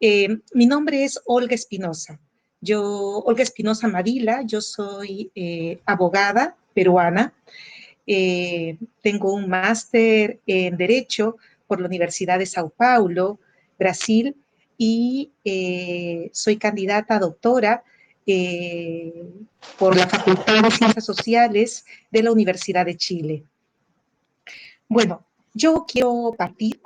Mi nombre es Olga Espinosa. Olga Espinosa Mavila, yo soy abogada peruana. Tengo un máster en Derecho por la Universidad de Sao Paulo, Brasil, y soy candidata a doctora por la Facultad de Ciencias Sociales de la Universidad de Chile. Bueno, yo quiero partir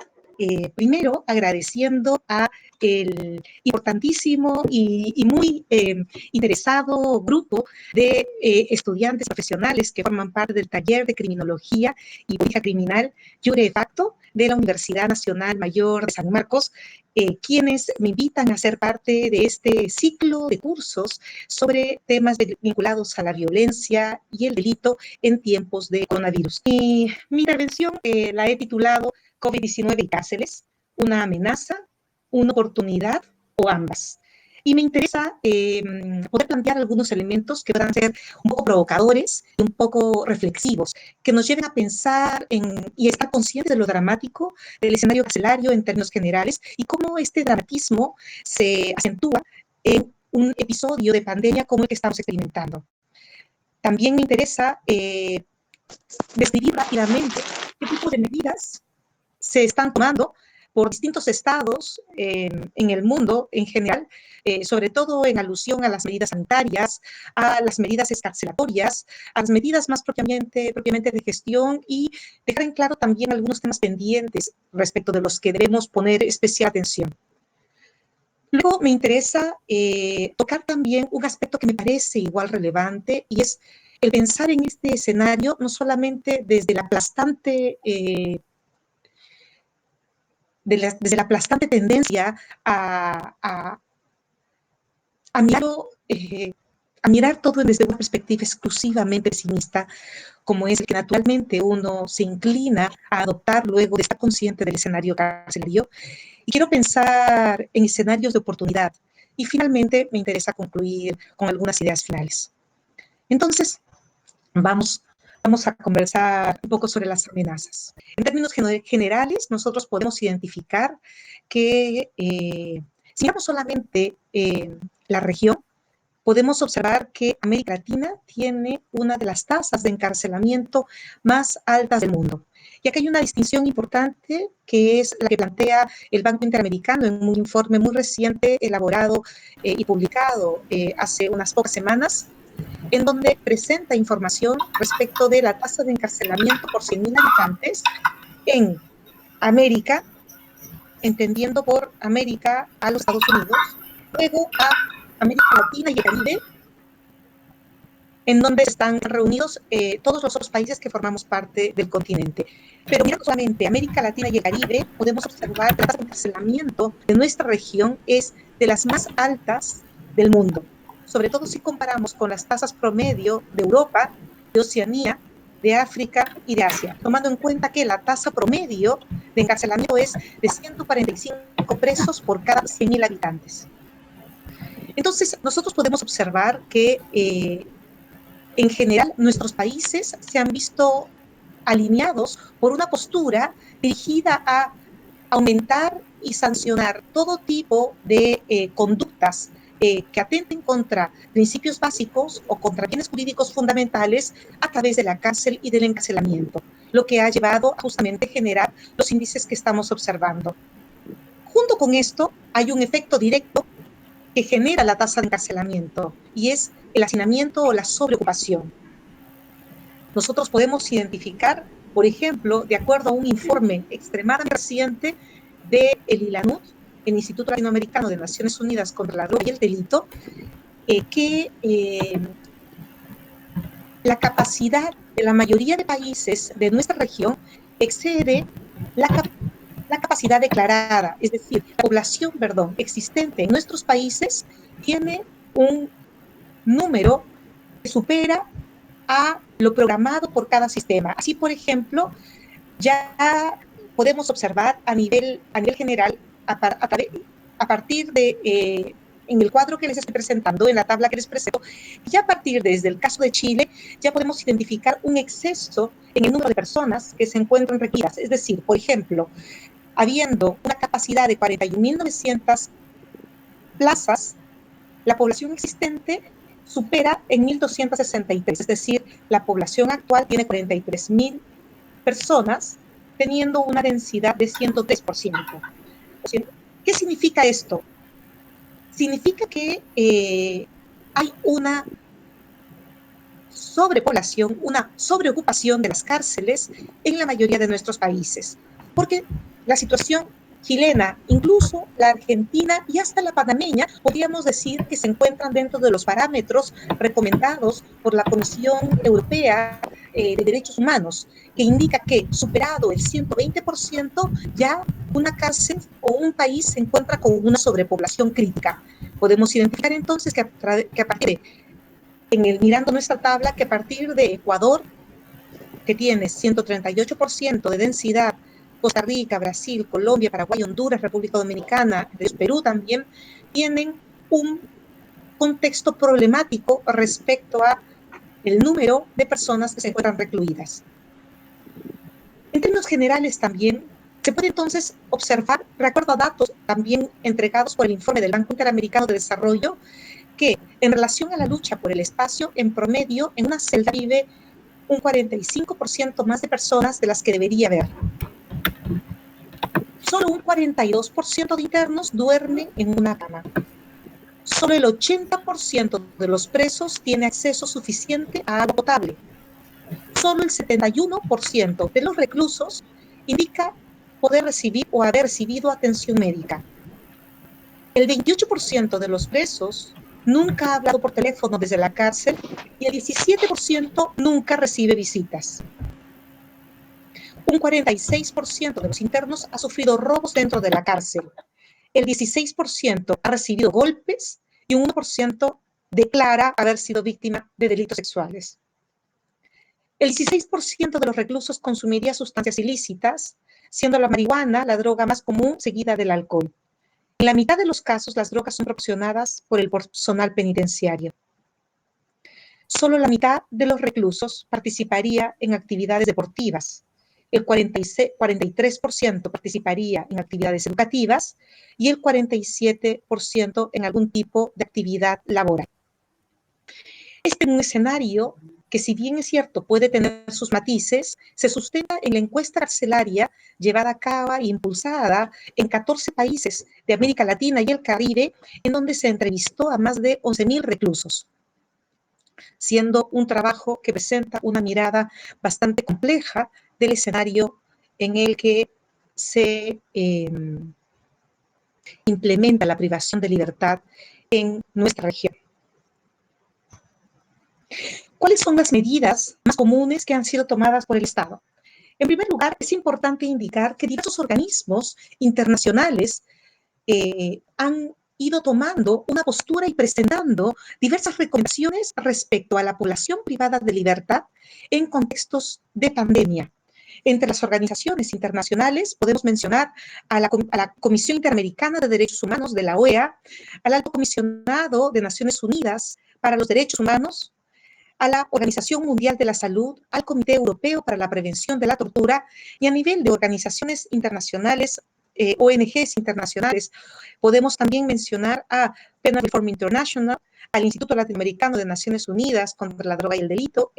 primero agradeciendo a el importantísimo y muy interesado grupo de estudiantes profesionales que forman parte del taller de criminología y política criminal Jure de Facto de la Universidad Nacional Mayor de San Marcos, quienes me invitan a ser parte de este ciclo de cursos sobre temas vinculados a la violencia y el delito en tiempos de coronavirus. Mi intervención la he titulado COVID-19 y cárceles, una amenaza, una oportunidad o ambas. Y me interesa poder plantear algunos elementos que puedan ser un poco provocadores, un poco reflexivos, que nos lleven a pensar y estar conscientes de lo dramático del escenario carcelario en términos generales y cómo este dramatismo se acentúa en un episodio de pandemia como el que estamos experimentando. También me interesa describir rápidamente qué tipo de medidas se están tomando por distintos estados en el mundo en general, sobre todo en alusión a las medidas sanitarias, a las medidas escarcelatorias, a las medidas más propiamente de gestión y dejar en claro también algunos temas pendientes respecto de los que debemos poner especial atención. Luego me interesa tocar también un aspecto que me parece igual relevante y es el pensar en este escenario no solamente desde la aplastante desde la aplastante tendencia a mirar todo desde una perspectiva exclusivamente pesimista, como es el que naturalmente uno se inclina a adoptar luego de estar consciente del escenario carcelario. Y quiero pensar en escenarios de oportunidad. Y finalmente me interesa concluir con algunas ideas finales. Entonces, vamos a conversar un poco sobre las amenazas. En términos generales, nosotros podemos identificar que si miramos solamente la región, podemos observar que América Latina tiene una de las tasas de encarcelamiento más altas del mundo. Y acá hay una distinción importante que es la que plantea el Banco Interamericano en un informe muy reciente elaborado y publicado hace unas pocas semanas, en donde presenta información respecto de la tasa de encarcelamiento por 100.000 habitantes en América, entendiendo por América a los Estados Unidos, luego a América Latina y el Caribe, en donde están reunidos todos los otros países que formamos parte del continente. Pero mirando solamente América Latina y el Caribe, podemos observar que la tasa de encarcelamiento de nuestra región es de las más altas del mundo, sobre todo si comparamos con las tasas promedio de Europa, de Oceanía, de África y de Asia, tomando en cuenta que la tasa promedio de encarcelamiento es de 145 presos por cada 100.000 habitantes. Entonces, nosotros podemos observar que en general nuestros países se han visto alineados por una postura dirigida a aumentar y sancionar todo tipo de conductas que atenten contra principios básicos o contra bienes jurídicos fundamentales a través de la cárcel y del encarcelamiento, lo que ha llevado a justamente generar los índices que estamos observando. Junto con esto, hay un efecto directo que genera la tasa de encarcelamiento y es el hacinamiento o la sobreocupación. Nosotros podemos identificar, por ejemplo, de acuerdo a un informe extremadamente reciente de el ILANUD, el Instituto Latinoamericano de Naciones Unidas contra la Droga y el Delito, que la capacidad de la mayoría de países de nuestra región excede la capacidad declarada, es decir, la población, existente en nuestros países tiene un número que supera a lo programado por cada sistema. Así, por ejemplo, ya podemos observar a nivel general, a partir de, en el cuadro que les estoy presentando, en la tabla que les presento, ya a partir desde el caso de Chile, ya podemos identificar un exceso en el número de personas que se encuentran requeridas. Es decir, por ejemplo, habiendo una capacidad de 41.900 plazas, la población existente supera en 1.263, es decir, la población actual tiene 43.000 personas, teniendo una densidad de 103%. ¿Qué significa esto? Significa que hay una sobrepoblación, una sobreocupación de las cárceles en la mayoría de nuestros países, porque la situación chilena, incluso la argentina y hasta la panameña, podríamos decir que se encuentran dentro de los parámetros recomendados por la Comisión Europea de Derechos Humanos, que indica que superado el 120%, ya una cárcel o un país se encuentra con una sobrepoblación crítica. Podemos identificar entonces que a partir de mirando nuestra tabla, que a partir de Ecuador, que tiene 138% de densidad, Costa Rica, Brasil, Colombia, Paraguay, Honduras, República Dominicana, Perú también, tienen un contexto problemático respecto a el número de personas que se encuentran recluidas. En términos generales también, se puede entonces observar, de acuerdo a datos también entregados por el informe del Banco Interamericano de Desarrollo, que en relación a la lucha por el espacio, en promedio, en una celda vive un 45% más de personas de las que debería haber. Solo un 42% de internos duermen en una cama. Solo el 80% de los presos tiene acceso suficiente a agua potable. Solo el 71% de los reclusos indica poder recibir o haber recibido atención médica. El 28% de los presos nunca ha hablado por teléfono desde la cárcel y el 17% nunca recibe visitas. Un 46% de los internos ha sufrido robos dentro de la cárcel. El 16% ha recibido golpes y un 1% declara haber sido víctima de delitos sexuales. El 16% de los reclusos consumiría sustancias ilícitas, siendo la marihuana la droga más común, seguida del alcohol. En la mitad de los casos, las drogas son proporcionadas por el personal penitenciario. Solo la mitad de los reclusos participaría en actividades deportivas. El 43% participaría en actividades educativas y el 47% en algún tipo de actividad laboral. Este es un escenario que, si bien es cierto, puede tener sus matices, se sustenta en la encuesta carcelaria llevada a cabo e impulsada en 14 países de América Latina y el Caribe, en donde se entrevistó a más de 11.000 reclusos, siendo un trabajo que presenta una mirada bastante compleja del escenario en el que se implementa la privación de libertad en nuestra región. ¿Cuáles son las medidas más comunes que han sido tomadas por el Estado? En primer lugar, es importante indicar que diversos organismos internacionales han ido tomando una postura y presentando diversas recomendaciones respecto a la población privada de libertad en contextos de pandemia. Entre las organizaciones internacionales podemos mencionar a la Comisión Interamericana de Derechos Humanos de la OEA, al Alto Comisionado de Naciones Unidas para los Derechos Humanos, a la Organización Mundial de la Salud, al Comité Europeo para la Prevención de la Tortura y a nivel de organizaciones internacionales, ONGs internacionales. Podemos también mencionar a Penal Reform International, al Instituto Latinoamericano de Naciones Unidas contra la Droga y el Delito,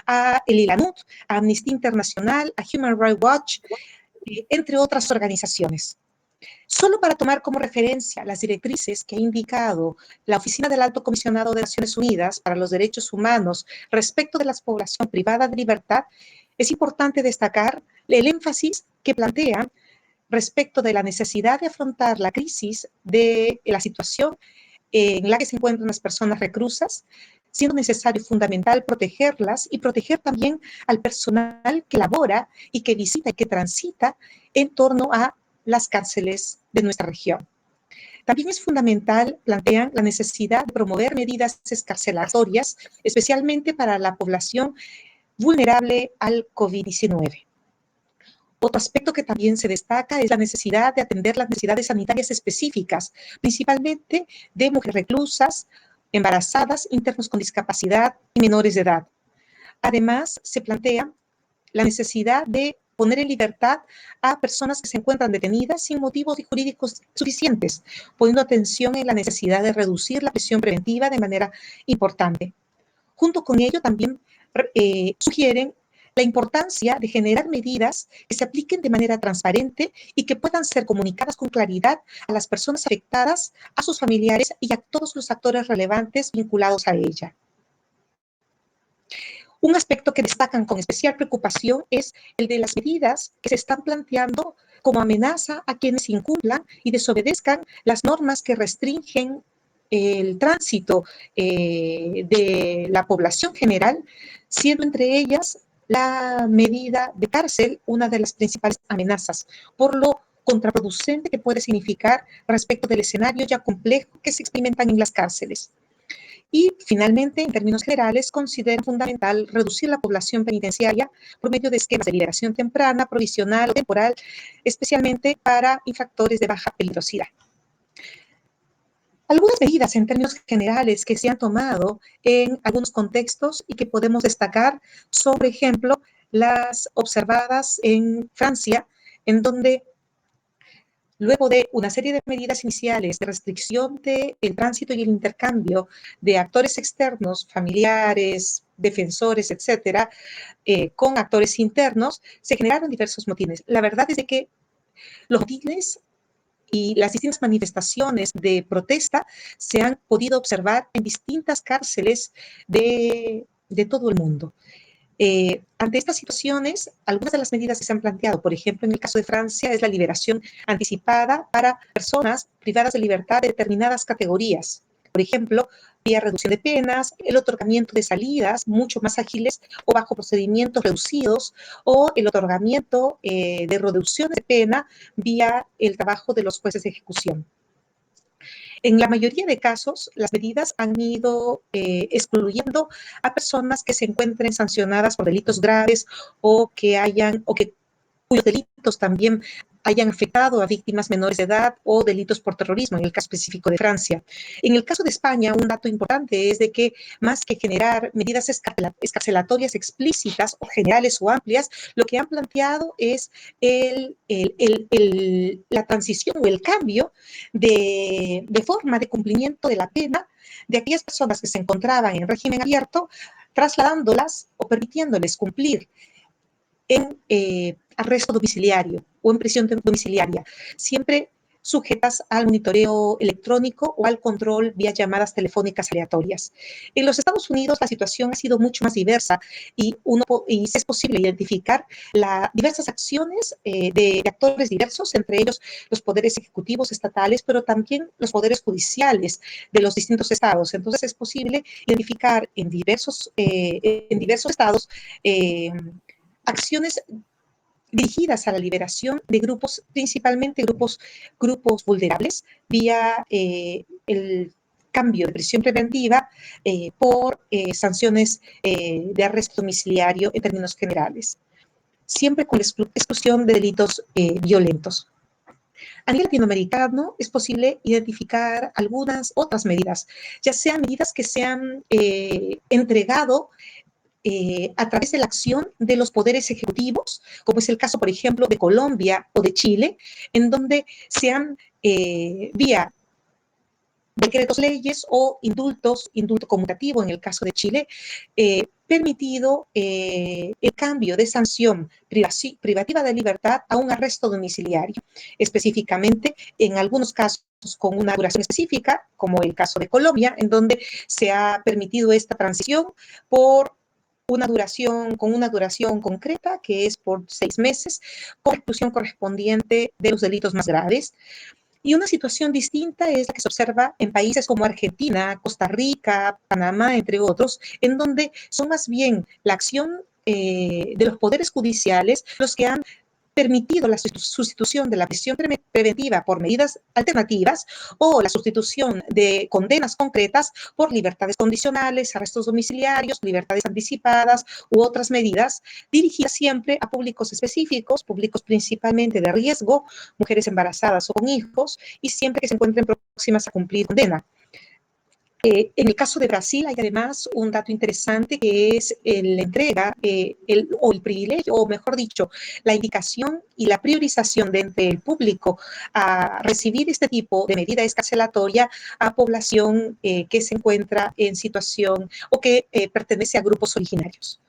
a el ILANUT, a Amnistía Internacional, a Human Rights Watch, entre otras organizaciones. Solo para tomar como referencia las directrices que ha indicado la Oficina del Alto Comisionado de Naciones Unidas para los Derechos Humanos respecto de la población privada de libertad, es importante destacar el énfasis que plantea respecto de la necesidad de afrontar la crisis de la situación en la que se encuentran las personas reclusas, siendo necesario y fundamental protegerlas y proteger también al personal que labora y que visita y que transita en torno a las cárceles de nuestra región. También es fundamental, plantean, la necesidad de promover medidas excarcelatorias, especialmente para la población vulnerable al COVID-19. Otro aspecto que también se destaca es la necesidad de atender las necesidades sanitarias específicas, principalmente de mujeres reclusas, embarazadas, internos con discapacidad y menores de edad. Además, se plantea la necesidad de poner en libertad a personas que se encuentran detenidas sin motivos jurídicos suficientes, poniendo atención en la necesidad de reducir la prisión preventiva de manera importante. Junto con ello, también sugieren la importancia de generar medidas que se apliquen de manera transparente y que puedan ser comunicadas con claridad a las personas afectadas, a sus familiares y a todos los actores relevantes vinculados a ella. Un aspecto que destacan con especial preocupación es el de las medidas que se están planteando como amenaza a quienes incumplan y desobedezcan las normas que restringen el tránsito de la población general, siendo entre ellas la medida de cárcel una de las principales amenazas, por lo contraproducente que puede significar respecto del escenario ya complejo que se experimentan en las cárceles. Y finalmente, en términos generales, considera fundamental reducir la población penitenciaria por medio de esquemas de liberación temprana, provisional o temporal, especialmente para infractores de baja peligrosidad. Algunas medidas en términos generales que se han tomado en algunos contextos y que podemos destacar son, por ejemplo, las observadas en Francia, en donde luego de una serie de medidas iniciales de restricción del tránsito y el intercambio de actores externos, familiares, defensores, etcétera, con actores internos, se generaron diversos motines. La verdad es de que los motines y las distintas manifestaciones de protesta se han podido observar en distintas cárceles de todo el mundo. Ante estas situaciones, algunas de las medidas que se han planteado, por ejemplo, en el caso de Francia, es la liberación anticipada para personas privadas de libertad de determinadas categorías. Por ejemplo, vía reducción de penas, el otorgamiento de salidas mucho más ágiles o bajo procedimientos reducidos, o el otorgamiento de reducciones de pena vía el trabajo de los jueces de ejecución. En la mayoría de casos, las medidas han ido excluyendo a personas que se encuentren sancionadas por delitos graves o cuyos delitos también hayan afectado a víctimas menores de edad o delitos por terrorismo, en el caso específico de Francia. En el caso de España, un dato importante es de que más que generar medidas escarcelatorias explícitas o generales o amplias, lo que han planteado es la transición o el cambio de forma de cumplimiento de la pena de aquellas personas que se encontraban en régimen abierto, trasladándolas o permitiéndoles cumplir en arresto domiciliario o en prisión domiciliaria, siempre sujetas al monitoreo electrónico o al control vía llamadas telefónicas aleatorias. En los Estados Unidos la situación ha sido mucho más diversa y es posible identificar diversas acciones de actores diversos, entre ellos los poderes ejecutivos estatales, pero también los poderes judiciales de los distintos estados. Entonces es posible identificar en diversos estados acciones dirigidas a la liberación de grupos, principalmente grupos vulnerables, vía el cambio de prisión preventiva por sanciones de arresto domiciliario en términos generales, siempre con la exclusión de delitos violentos. A nivel latinoamericano es posible identificar algunas otras medidas, ya sean medidas que se han entregado a través de la acción de los poderes ejecutivos, como es el caso, por ejemplo, de Colombia o de Chile, en donde se han, vía decretos leyes o indulto conmutativo en el caso de Chile, permitido el cambio de sanción privativa de libertad a un arresto domiciliario, específicamente en algunos casos con una duración específica, como el caso de Colombia, en donde se ha permitido esta transición con una duración concreta, que es por 6 meses, con reclusión correspondiente de los delitos más graves. Y una situación distinta es la que se observa en países como Argentina, Costa Rica, Panamá, entre otros, en donde son más bien la acción de los poderes judiciales los que han permitido la sustitución de la prisión preventiva por medidas alternativas o la sustitución de condenas concretas por libertades condicionales, arrestos domiciliarios, libertades anticipadas u otras medidas dirigidas siempre a públicos específicos, públicos principalmente de riesgo, mujeres embarazadas o con hijos, y siempre que se encuentren próximas a cumplir condena. En el caso de Brasil hay además un dato interesante que es la entrega o el privilegio, o mejor dicho, la indicación y la priorización de entre el público a recibir este tipo de medida escarcelatoria a población que se encuentra en situación o que pertenece a grupos originarios.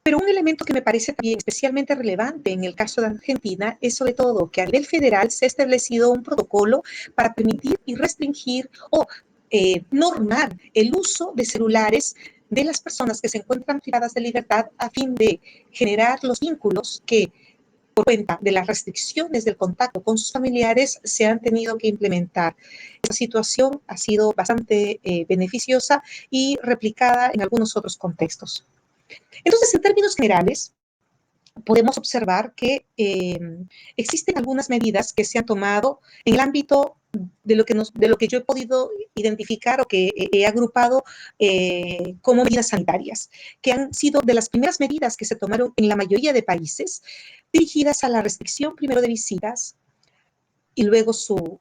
Pero un elemento que me parece también especialmente relevante en el caso de Argentina es sobre todo que a nivel federal se ha establecido un protocolo para permitir y restringir o normar el uso de celulares de las personas que se encuentran privadas de libertad a fin de generar los vínculos que por cuenta de las restricciones del contacto con sus familiares se han tenido que implementar. Esta situación ha sido bastante beneficiosa y replicada en algunos otros contextos. Entonces, en términos generales, podemos observar que existen algunas medidas que se han tomado en el ámbito de lo que yo he podido identificar o que he agrupado como medidas sanitarias, que han sido de las primeras medidas que se tomaron en la mayoría de países, dirigidas a la restricción primero de visitas y luego su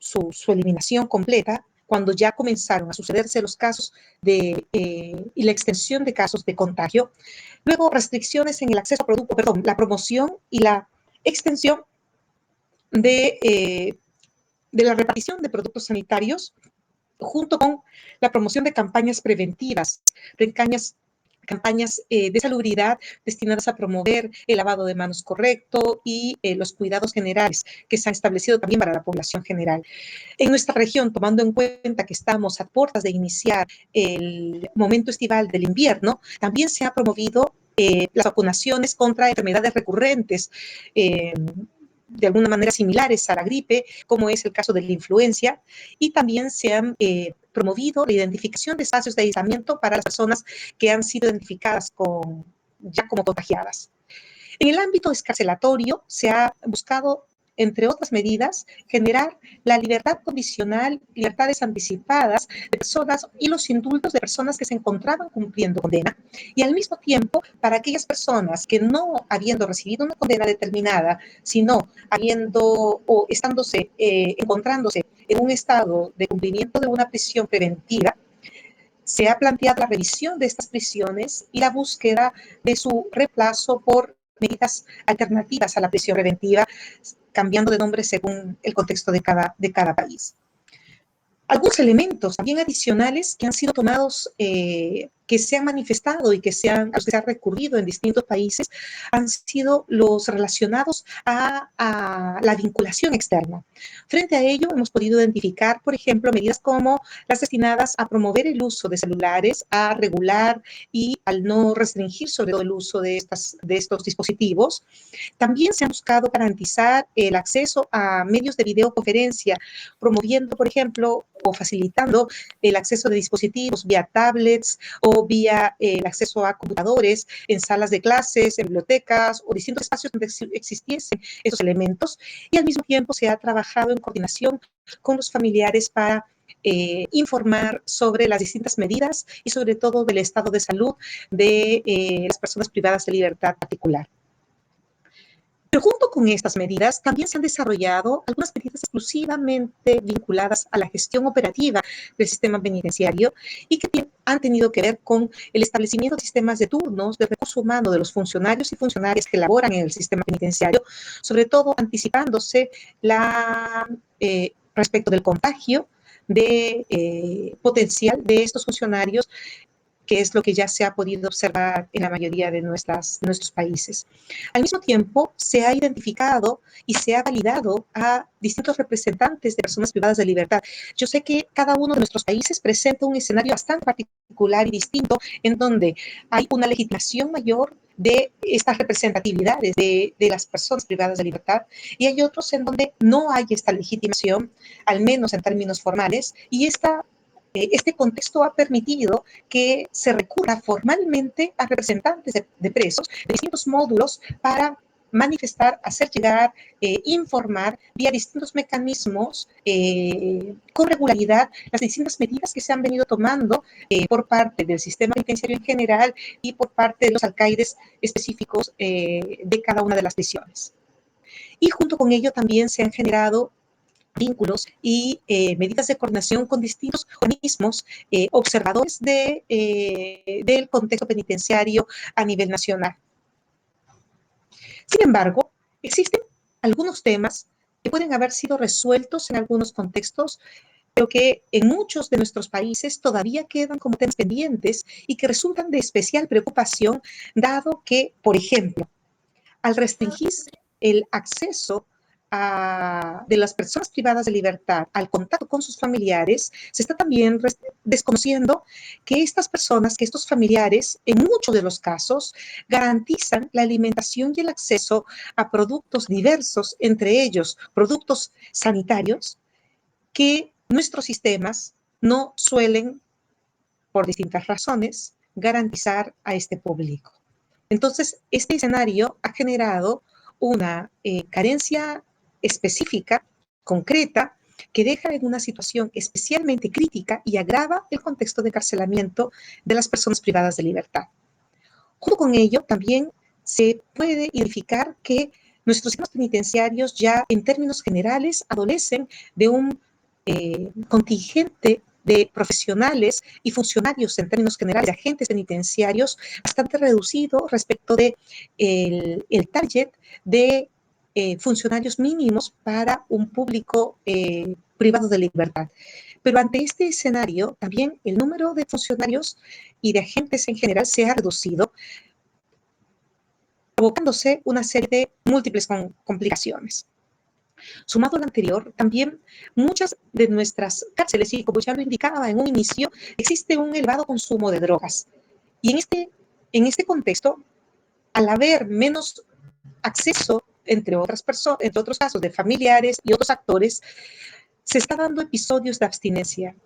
eliminación completa, cuando ya comenzaron a sucederse los casos y la extensión de casos de contagio. Luego, restricciones en el acceso a productos, perdón, la promoción y la extensión de la repartición de productos sanitarios, junto con la promoción de campañas preventivas, campañas de salubridad destinadas a promover el lavado de manos correcto y los cuidados generales que se han establecido también para la población general. En nuestra región, tomando en cuenta que estamos a puertas de iniciar el momento estival del invierno, también se ha promovido las vacunaciones contra enfermedades recurrentes, de alguna manera similares a la gripe, como es el caso de la influencia, y también se han promovido la identificación de espacios de aislamiento para las personas que han sido identificadas ya como contagiadas. En el ámbito escarcelatorio se ha buscado, entre otras medidas, generar la libertad condicional, libertades anticipadas de personas y los indultos de personas que se encontraban cumpliendo condena, y al mismo tiempo, para aquellas personas que no habiendo recibido una condena determinada, sino encontrándose en un estado de cumplimiento de una prisión preventiva, se ha planteado la revisión de estas prisiones y la búsqueda de su reemplazo por medidas alternativas a la prisión preventiva, cambiando de nombre según el contexto de cada país. Algunos elementos también adicionales que han sido tomados, que se han manifestado y a los que se ha recurrido en distintos países, han sido los relacionados a la vinculación externa. Frente a ello, hemos podido identificar, por ejemplo, medidas como las destinadas a promover el uso de celulares, a regular y al no restringir sobre todo el uso de estos dispositivos. También se ha buscado garantizar el acceso a medios de videoconferencia, promoviendo, por ejemplo, o facilitando el acceso de dispositivos vía tablets o vía el acceso a computadores en salas de clases, en bibliotecas o distintos espacios donde existiesen esos elementos. Y al mismo tiempo se ha trabajado en coordinación con los familiares para informar sobre las distintas medidas y sobre todo del estado de salud de las personas privadas de libertad particular. Pero junto con estas medidas, también se han desarrollado algunas medidas exclusivamente vinculadas a la gestión operativa del sistema penitenciario y que han tenido que ver con el establecimiento de sistemas de turnos de recurso humano de los funcionarios y funcionarias que laboran en el sistema penitenciario, sobre todo anticipándose respecto del contagio potencial de estos funcionarios, que es lo que ya se ha podido observar en la mayoría de nuestros países. Al mismo tiempo, se ha identificado y se ha validado a distintos representantes de personas privadas de libertad. Yo sé que cada uno de nuestros países presenta un escenario bastante particular y distinto, en donde hay una legitimación mayor de estas representatividades de las personas privadas de libertad, y hay otros en donde no hay esta legitimación, al menos en términos formales, y este contexto ha permitido que se recurra formalmente a representantes de presos de distintos módulos para manifestar, hacer llegar, informar vía distintos mecanismos con regularidad las distintas medidas que se han venido tomando por parte del sistema penitenciario en general y por parte de los alcaides específicos de cada una de las prisiones. Y junto con ello también se han generado vínculos y medidas de coordinación con distintos organismos observadores del contexto penitenciario a nivel nacional. Sin embargo, existen algunos temas que pueden haber sido resueltos en algunos contextos, pero que en muchos de nuestros países todavía quedan como temas pendientes y que resultan de especial preocupación, dado que, por ejemplo, al restringir el acceso de las personas privadas de libertad al contacto con sus familiares, se está también desconociendo que estas personas, que estos familiares, en muchos de los casos, garantizan la alimentación y el acceso a productos diversos, entre ellos productos sanitarios, que nuestros sistemas no suelen, por distintas razones, garantizar a este público. Entonces, este escenario ha generado una carencia específica, concreta, que deja en una situación especialmente crítica y agrava el contexto de encarcelamiento de las personas privadas de libertad. Junto con ello, también se puede identificar que nuestros sistemas penitenciarios ya en términos generales adolecen de un contingente de profesionales y funcionarios en términos generales, de agentes penitenciarios, bastante reducido respecto de el target de funcionarios mínimos para un público privado de libertad. Pero ante este escenario, también el número de funcionarios y de agentes en general se ha reducido, provocándose una serie de múltiples complicaciones. Sumado a lo anterior, también muchas de nuestras cárceles, y como ya lo indicaba en un inicio, existe un elevado consumo de drogas. Y en este contexto, al haber menos acceso, entre otros casos, de familiares y otros actores, se está dando episodios de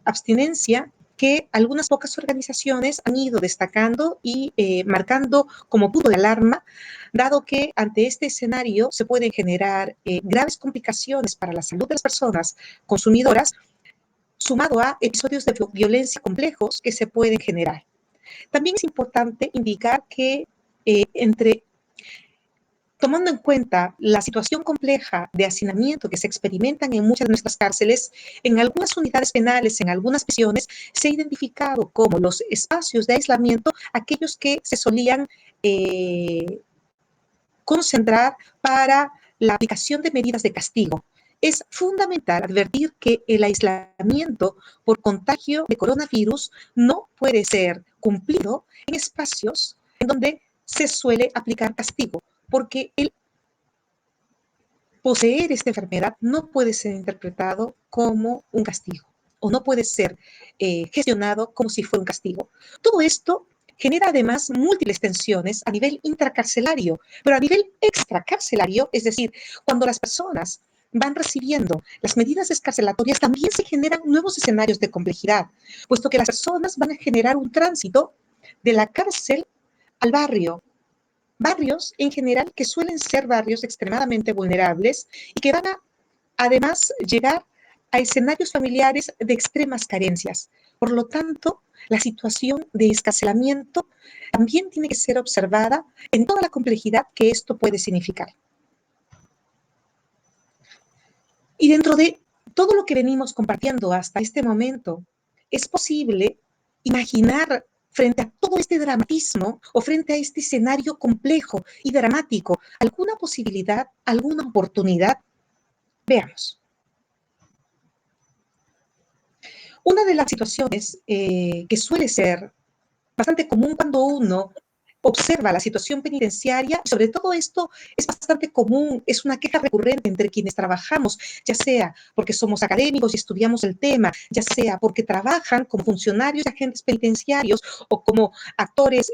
abstinencia que algunas pocas organizaciones han ido destacando y marcando como punto de alarma, dado que ante este escenario se pueden generar graves complicaciones para la salud de las personas consumidoras, sumado a episodios de violencia complejos que se pueden generar. También es importante indicar que tomando en cuenta la situación compleja de hacinamiento que se experimentan en muchas de nuestras cárceles, en algunas unidades penales, en algunas prisiones, se ha identificado como los espacios de aislamiento aquellos que se solían concentrar para la aplicación de medidas de castigo. Es fundamental advertir que el aislamiento por contagio de coronavirus no puede ser cumplido en espacios en donde se suele aplicar castigo, porque el poseer esta enfermedad no puede ser interpretado como un castigo o no puede ser gestionado como si fuera un castigo. Todo esto genera además múltiples tensiones a nivel intracarcelario, pero a nivel extracarcelario, es decir, cuando las personas van recibiendo las medidas descarcelatorias, también se generan nuevos escenarios de complejidad, puesto que las personas van a generar un tránsito de la cárcel al barrios en general que suelen ser barrios extremadamente vulnerables y que van a además llegar a escenarios familiares de extremas carencias. Por lo tanto, la situación de escarcelamiento también tiene que ser observada en toda la complejidad que esto puede significar. Y dentro de todo lo que venimos compartiendo hasta este momento, es posible imaginar frente a todo este dramatismo o frente a este escenario complejo y dramático, alguna posibilidad, alguna oportunidad. Veamos. Una de las situaciones que suele ser bastante común cuando uno observa la situación penitenciaria, sobre todo esto es bastante común, es una queja recurrente entre quienes trabajamos, ya sea porque somos académicos y estudiamos el tema, ya sea porque trabajan como funcionarios y agentes penitenciarios o como actores,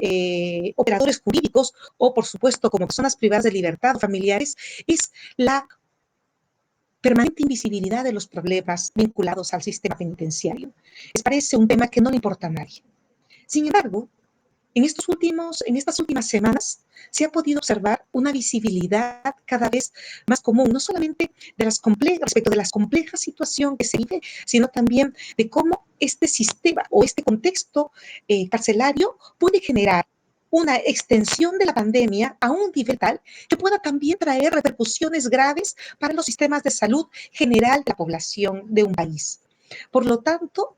operadores jurídicos o por supuesto como personas privadas de libertad o familiares, es la permanente invisibilidad de los problemas vinculados al sistema penitenciario. Les parece un tema que no le importa a nadie. Sin embargo, en estas últimas semanas se ha podido observar una visibilidad cada vez más común, no solamente respecto de la compleja situación que se vive, sino también de cómo este sistema o este contexto carcelario puede generar una extensión de la pandemia a un nivel tal que pueda también traer repercusiones graves para los sistemas de salud general de la población de un país. Por lo tanto,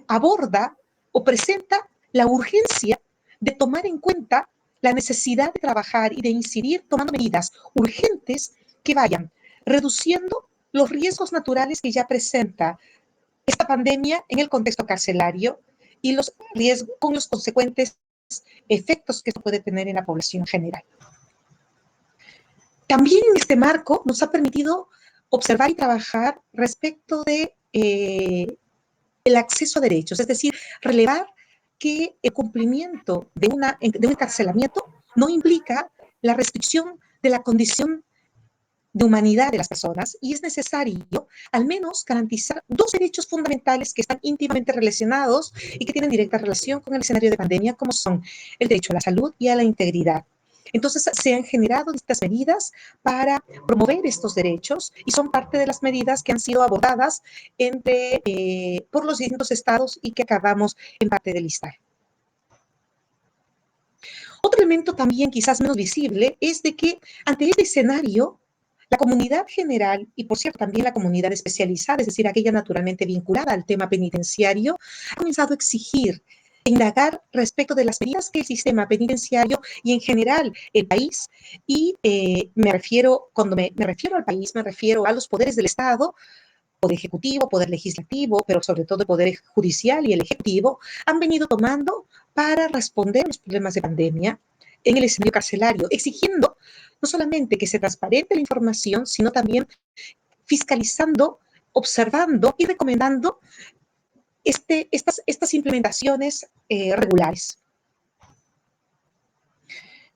aborda o presenta la urgencia de tomar en cuenta la necesidad de trabajar y de incidir tomando medidas urgentes que vayan reduciendo los riesgos naturales que ya presenta esta pandemia en el contexto carcelario y los riesgos con los consecuentes efectos que esto puede tener en la población general. También en este marco nos ha permitido observar y trabajar respecto de el acceso a derechos, es decir, relevar que el cumplimiento de un encarcelamiento no implica la restricción de la condición de humanidad de las personas y es necesario al menos garantizar dos derechos fundamentales que están íntimamente relacionados y que tienen directa relación con el escenario de pandemia, como son el derecho a la salud y a la integridad. Entonces, se han generado distintas medidas para promover estos derechos y son parte de las medidas que han sido abordadas por los distintos estados y que acabamos en parte de listar. Otro elemento también quizás menos visible es de que ante este escenario, la comunidad general y, por cierto, también la comunidad especializada, es decir, aquella naturalmente vinculada al tema penitenciario, ha comenzado a exigir, indagar respecto de las medidas que el sistema penitenciario y en general el país, y cuando me refiero al país, me refiero a los poderes del Estado, poder ejecutivo, poder legislativo, pero sobre todo el poder judicial y el ejecutivo, han venido tomando para responder a los problemas de pandemia en el escenario carcelario, exigiendo no solamente que se transparente la información, sino también fiscalizando, observando y recomendando estas implementaciones regulares.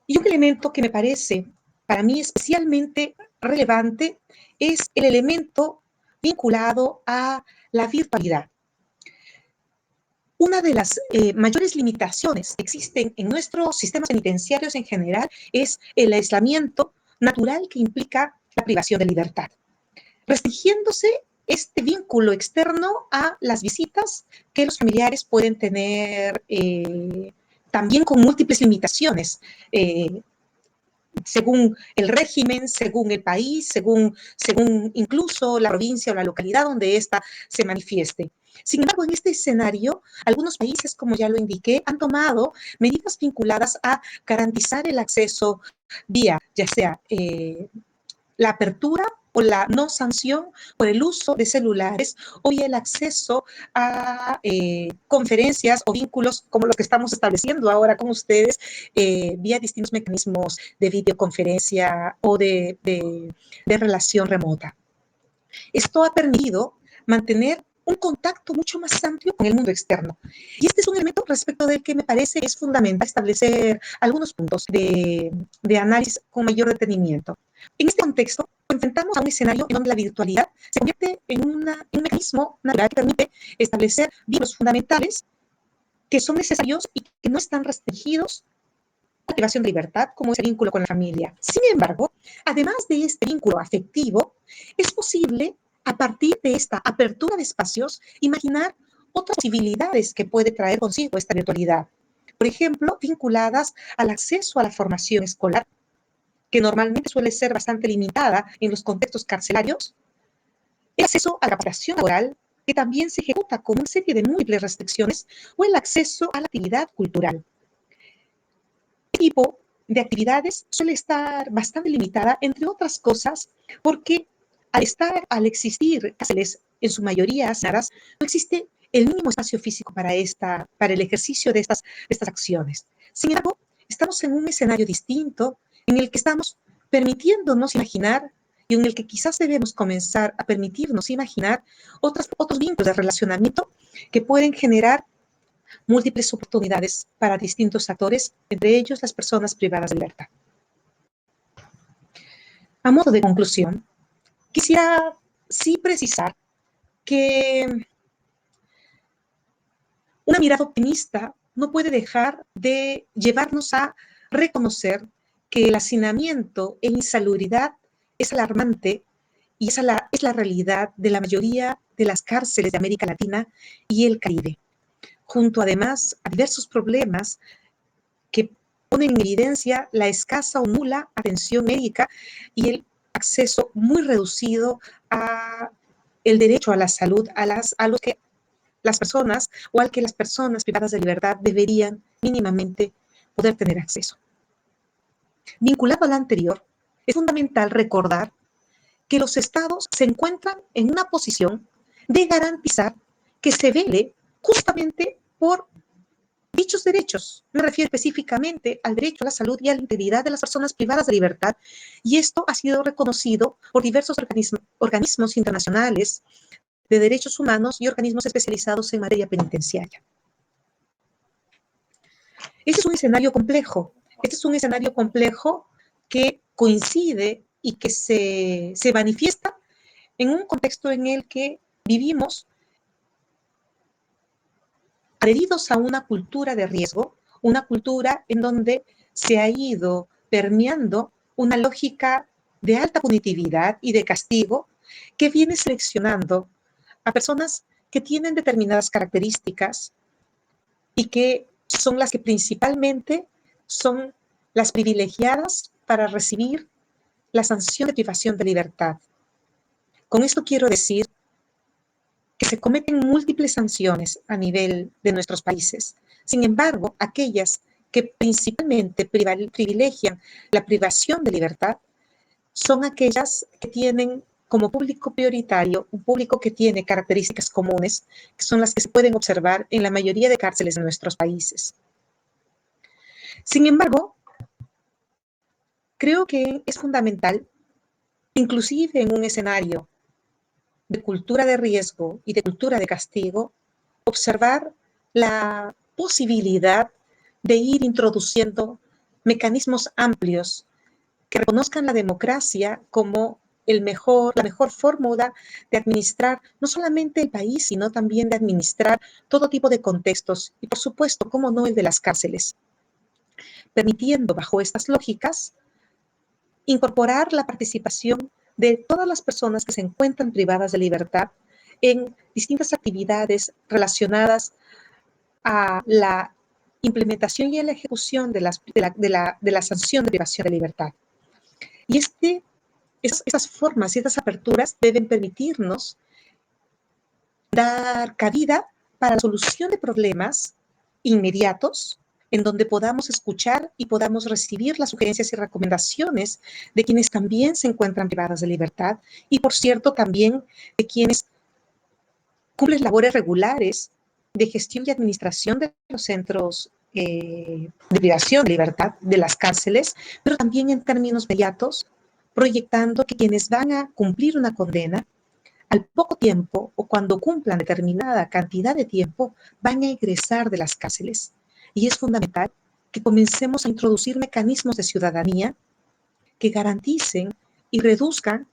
Y un elemento que me parece para mí especialmente relevante es el elemento vinculado a la virtualidad. Una de las mayores limitaciones que existen en nuestros sistemas penitenciarios en general es el aislamiento natural que implica la privación de libertad, restringiéndose este vínculo externo a las visitas que los familiares pueden tener también con múltiples limitaciones. Según el régimen, según el país, según incluso la provincia o la localidad donde ésta se manifieste. Sin embargo, en este escenario, algunos países, como ya lo indiqué, han tomado medidas vinculadas a garantizar el acceso vía, ya sea la apertura o la no sanción por el uso de celulares o el acceso a conferencias o vínculos como los que estamos estableciendo ahora con ustedes vía distintos mecanismos de videoconferencia o de relación remota. Esto ha permitido mantener un contacto mucho más amplio con el mundo externo. Y este es un elemento respecto del que me parece que es fundamental establecer algunos puntos de análisis con mayor detenimiento. En este contexto, enfrentamos a un escenario en donde la virtualidad se convierte en un mecanismo natural que permite establecer vínculos fundamentales que son necesarios y que no están restringidos a la privación de libertad, como ese vínculo con la familia. Sin embargo, además de este vínculo afectivo, es posible, a partir de esta apertura de espacios, imaginar otras posibilidades que puede traer consigo esta virtualidad. Por ejemplo, vinculadas al acceso a la formación escolar, que normalmente suele ser bastante limitada en los contextos carcelarios, el acceso a la capacitación laboral, que también se ejecuta con una serie de múltiples restricciones, o el acceso a la actividad cultural. Este tipo de actividades suele estar bastante limitada, entre otras cosas, porque al existir cárceles en su mayoría hacinadas, no existe el mínimo espacio físico para el ejercicio de estas acciones. Sin embargo, estamos en un escenario distinto en el que estamos permitiéndonos imaginar y en el que quizás debemos comenzar a permitirnos imaginar otros vínculos de relacionamiento que pueden generar múltiples oportunidades para distintos actores, entre ellos las personas privadas de libertad. A modo de conclusión, quisiera sí precisar que una mirada optimista no puede dejar de llevarnos a reconocer que el hacinamiento e insalubridad es alarmante y es la realidad de la mayoría de las cárceles de América Latina y el Caribe, junto además a diversos problemas que ponen en evidencia la escasa o nula atención médica y el acceso muy reducido a el derecho a la salud, a los que las personas o al que las personas privadas de libertad deberían mínimamente poder tener acceso. Vinculado a lo anterior, es fundamental recordar que los estados se encuentran en una posición de garantizar que se vele justamente por dichos derechos. Me refiero específicamente al derecho a la salud y a la integridad de las personas privadas de libertad, y esto ha sido reconocido por diversos organismos internacionales de derechos humanos y organismos especializados en materia penitenciaria. Este es un escenario complejo. Este es un escenario complejo que coincide y que se manifiesta en un contexto en el que vivimos adheridos a una cultura de riesgo, una cultura en donde se ha ido permeando una lógica de alta punitividad y de castigo que viene seleccionando a personas que tienen determinadas características y que son las que principalmente son las privilegiadas para recibir la sanción de privación de libertad. Con esto quiero decir que se cometen múltiples sanciones a nivel de nuestros países. Sin embargo, aquellas que principalmente privilegian la privación de libertad son aquellas que tienen como público prioritario un público que tiene características comunes, que son las que se pueden observar en la mayoría de cárceles de nuestros países. Sin embargo, creo que es fundamental, inclusive en un escenario de cultura de riesgo y de cultura de castigo, observar la posibilidad de ir introduciendo mecanismos amplios que reconozcan la democracia como la mejor fórmula de administrar no solamente el país, sino también de administrar todo tipo de contextos y, por supuesto, cómo no, el de las cárceles, permitiendo bajo estas lógicas incorporar la participación de todas las personas que se encuentran privadas de libertad en distintas actividades relacionadas a la implementación y a la ejecución de la sanción de privación de libertad. Y esas formas y estas aperturas deben permitirnos dar cabida para la solución de problemas inmediatos, en donde podamos escuchar y podamos recibir las sugerencias y recomendaciones de quienes también se encuentran privadas de libertad y, por cierto, también de quienes cumplen labores regulares de gestión y administración de los centros de privación de libertad, de las cárceles, pero también en términos inmediatos, proyectando que quienes van a cumplir una condena al poco tiempo o cuando cumplan determinada cantidad de tiempo, van a egresar de las cárceles. Y es fundamental que comencemos a introducir mecanismos de ciudadanía que garanticen y reduzcan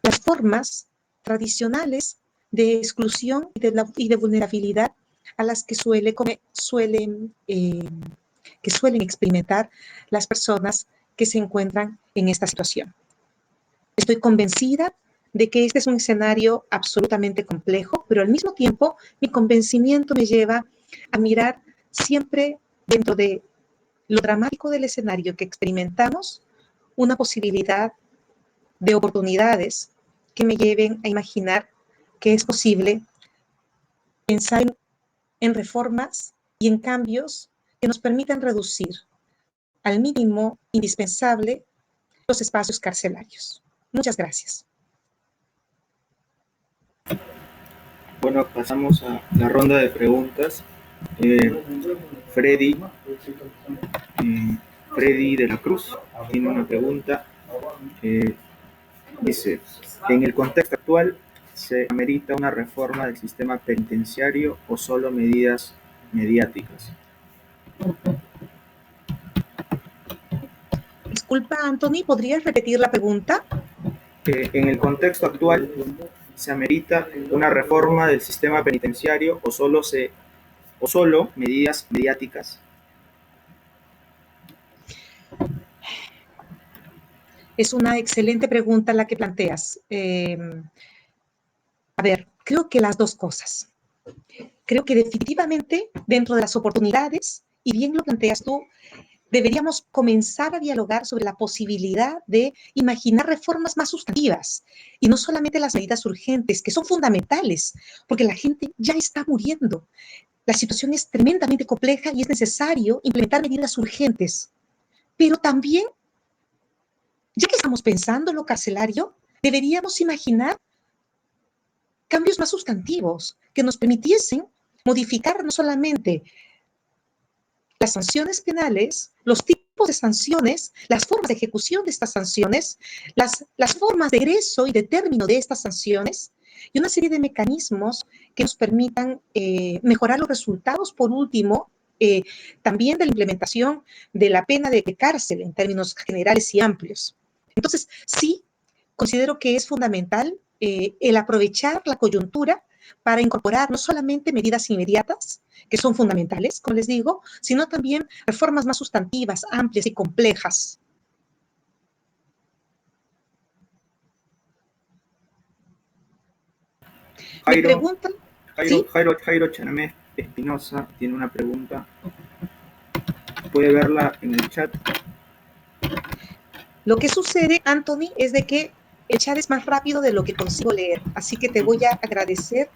las formas tradicionales de exclusión y de vulnerabilidad a las que suelen experimentar las personas que se encuentran en esta situación. Estoy convencida de que este es un escenario absolutamente complejo, pero al mismo tiempo mi convencimiento me lleva a mirar siempre dentro de lo dramático del escenario que experimentamos, una posibilidad de oportunidades que me lleven a imaginar que es posible pensar en reformas y en cambios que nos permitan reducir al mínimo indispensable los espacios carcelarios. Muchas gracias. Bueno, pasamos a la ronda de preguntas. Freddy de la Cruz tiene una pregunta. Dice, en el contexto actual, ¿se amerita una reforma del sistema penitenciario o solo medidas mediáticas? Disculpa, Anthony, ¿podrías repetir la pregunta? En el contexto actual, ¿se amerita una reforma del sistema penitenciario o solo medidas mediáticas? Es una excelente pregunta la que planteas. A ver, creo que las dos cosas. Creo que definitivamente dentro de las oportunidades y bien lo planteas tú, deberíamos comenzar a dialogar sobre la posibilidad de imaginar reformas más sustantivas y no solamente las medidas urgentes, que son fundamentales, porque la gente ya está muriendo. La situación es tremendamente compleja y es necesario implementar medidas urgentes. Pero también, ya que estamos pensando en lo carcelario, deberíamos imaginar cambios más sustantivos que nos permitiesen modificar no solamente las sanciones penales, los tipos de sanciones, las formas de ejecución de estas sanciones, las formas de egreso y de término de estas sanciones, y una serie de mecanismos que nos permitan mejorar los resultados, por último, también de la implementación de la pena de cárcel en términos generales y amplios. Entonces, sí, considero que es fundamental el aprovechar la coyuntura para incorporar no solamente medidas inmediatas, que son fundamentales, como les digo, sino también reformas más sustantivas, amplias y complejas. Me preguntan, ¿sí? Jairo Chanamé Espinosa tiene una pregunta. Puede verla en el chat. Lo que sucede, Anthony, es de que el chat es más rápido de lo que consigo leer, así que te voy a agradecer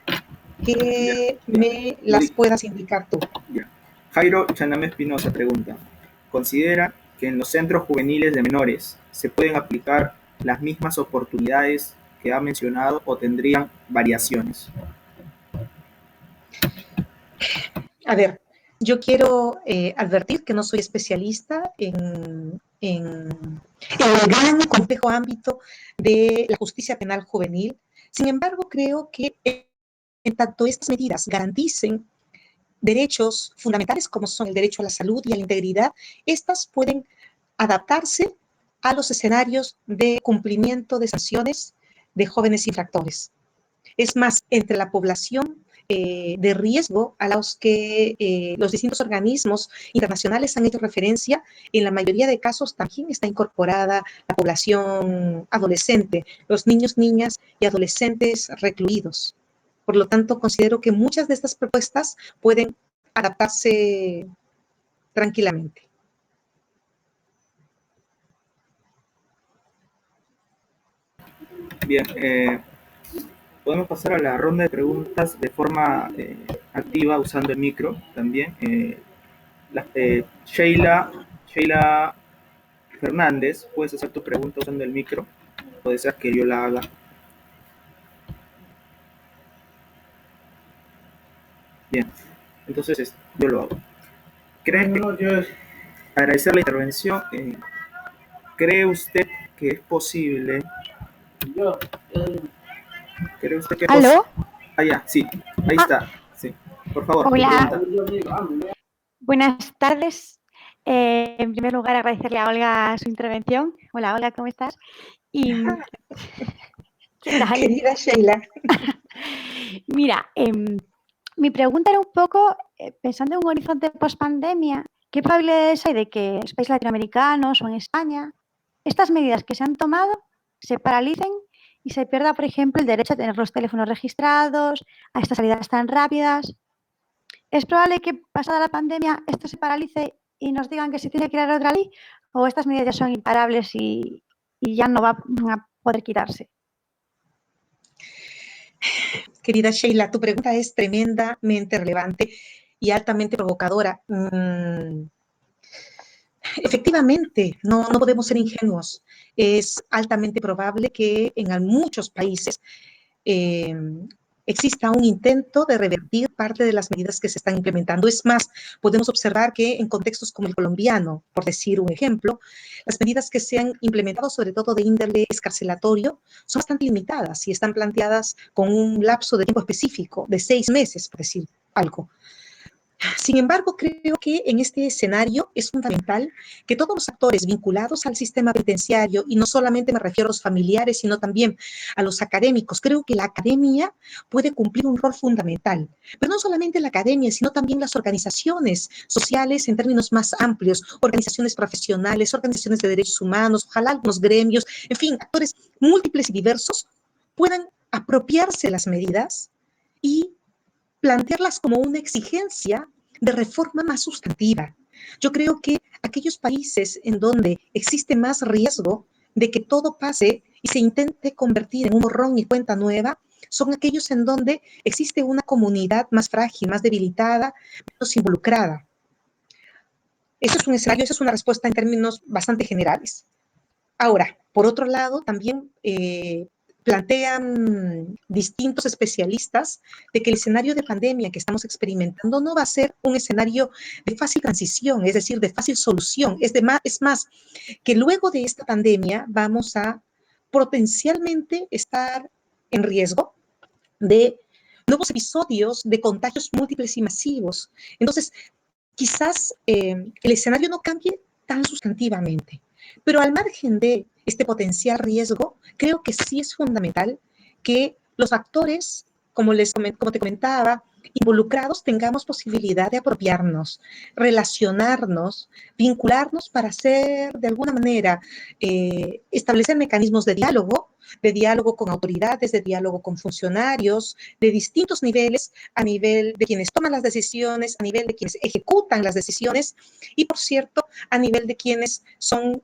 que me las puedas indicar tú. Ya. Jairo Chanamé Espinosa pregunta, ¿considera que en los centros juveniles de menores se pueden aplicar las mismas oportunidades que ha mencionado o tendrían variaciones? A ver, yo quiero advertir que no soy especialista en el gran y complejo ámbito de la justicia penal juvenil. Sin embargo, creo que en tanto estas medidas garanticen derechos fundamentales como son el derecho a la salud y a la integridad, estas pueden adaptarse a los escenarios de cumplimiento de sanciones de jóvenes infractores. Es más, entre la población de riesgo a los que los distintos organismos internacionales han hecho referencia, en la mayoría de casos también está incorporada la población adolescente, los niños, niñas y adolescentes recluidos. Por lo tanto, considero que muchas de estas propuestas pueden adaptarse tranquilamente. Bien, podemos pasar a la ronda de preguntas de forma activa usando el micro también. Sheila Fernández, puedes hacer tu pregunta usando el micro o deseas que yo la haga. Bien, entonces yo lo hago. Agradecer la intervención. ¿Cree usted que es posible? ¿Cree usted que es posible? ¿Aló? Ah, ya, sí, ahí está. Sí. Por favor, Hola. tu pregunta. Buenas tardes. En primer lugar, agradecerle a Olga su intervención. Hola, Olga, ¿cómo estás? Y, ¿qué tal? Querida Sheila. Mira, mi pregunta era un poco, pensando en un horizonte post-pandemia, ¿qué probabilidades hay de que en los países latinoamericanos o en España estas medidas que se han tomado se paralicen y se pierda, por ejemplo, el derecho a tener los teléfonos registrados, a estas salidas tan rápidas? ¿Es probable que pasada la pandemia esto se paralice y nos digan que se tiene que crear otra ley? ¿O estas medidas ya son imparables y ya no van a poder quitarse? Querida Sheila, tu pregunta es tremendamente relevante y altamente provocadora. Efectivamente, no podemos ser ingenuos. Es altamente probable que en muchos países eh, exista un intento de revertir parte de las medidas que se están implementando. Es más, podemos observar que en contextos como el colombiano, por decir un ejemplo, las medidas que se han implementado, sobre todo de índole escarcelatorio, son bastante limitadas y están planteadas con un lapso de tiempo específico de 6 meses, por decir algo. Sin embargo, creo que en este escenario es fundamental que todos los actores vinculados al sistema penitenciario, y no solamente me refiero a los familiares, sino también a los académicos, creo que la academia puede cumplir un rol fundamental, pero no solamente la academia, sino también las organizaciones sociales en términos más amplios, organizaciones profesionales, organizaciones de derechos humanos, ojalá algunos gremios, en fin, actores múltiples y diversos puedan apropiarse de las medidas y plantearlas como una exigencia de reforma más sustantiva. Yo creo que aquellos países en donde existe más riesgo de que todo pase y se intente convertir en un borrón y cuenta nueva, son aquellos en donde existe una comunidad más frágil, más debilitada, menos involucrada. Eso es un escenario, esa es una respuesta en términos bastante generales. Ahora, por otro lado, también plantean distintos especialistas de que el escenario de pandemia que estamos experimentando no va a ser un escenario de fácil transición, es decir, de fácil solución. Es más, que luego de esta pandemia vamos a potencialmente estar en riesgo de nuevos episodios de contagios múltiples y masivos. Entonces, quizás el escenario no cambie tan sustantivamente, pero al margen de este potencial riesgo, creo que sí es fundamental que los actores, como te comentaba, involucrados tengamos posibilidad de apropiarnos, relacionarnos, vincularnos para hacer de alguna manera, establecer mecanismos de diálogo con autoridades, de diálogo con funcionarios de distintos niveles, a nivel de quienes toman las decisiones, a nivel de quienes ejecutan las decisiones y, por cierto, a nivel de quienes son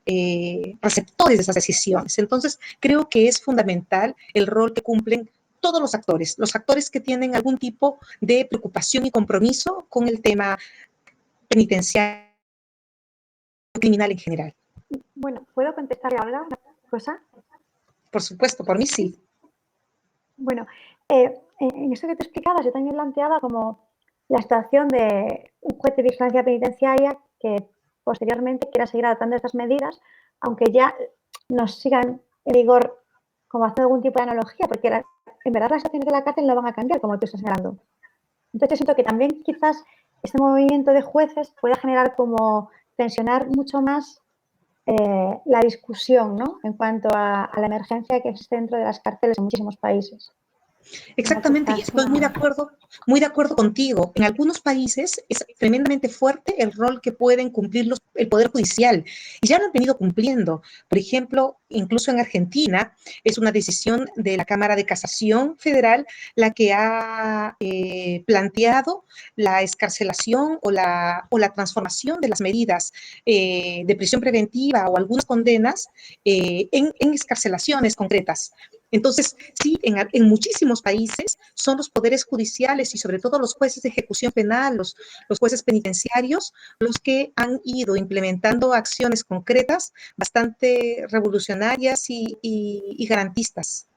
receptores de esas decisiones. Entonces, creo que es fundamental el rol que cumplen todos los actores que tienen algún tipo de preocupación y compromiso con el tema penitenciario criminal en general. Bueno, ¿puedo contestarle ahora una cosa? Por supuesto, por mí sí. Bueno, en eso que te explicabas, yo también planteaba como la situación de un juez de vigilancia penitenciaria que posteriormente quiera seguir adoptando estas medidas, aunque ya nos sigan en vigor como haciendo algún tipo de analogía, porque en verdad las acciones de la cárcel no van a cambiar, como tú estás señalando. Entonces yo siento que también quizás este movimiento de jueces pueda generar como tensionar mucho más la discusión, ¿no? En cuanto a la emergencia que existe dentro de las cárceles en muchísimos países. Exactamente, y estoy muy de acuerdo contigo. En algunos países es tremendamente fuerte el rol que pueden cumplir el Poder Judicial, y ya lo han venido cumpliendo. Por ejemplo, incluso en Argentina, es una decisión de la Cámara de Casación Federal la que ha planteado la excarcelación o la transformación de las medidas de prisión preventiva o algunas condenas en excarcelaciones concretas. Entonces, sí, en muchísimos países son los poderes judiciales y sobre todo los jueces de ejecución penal, los jueces penitenciarios, los que han ido implementando acciones concretas bastante revolucionarias y garantistas.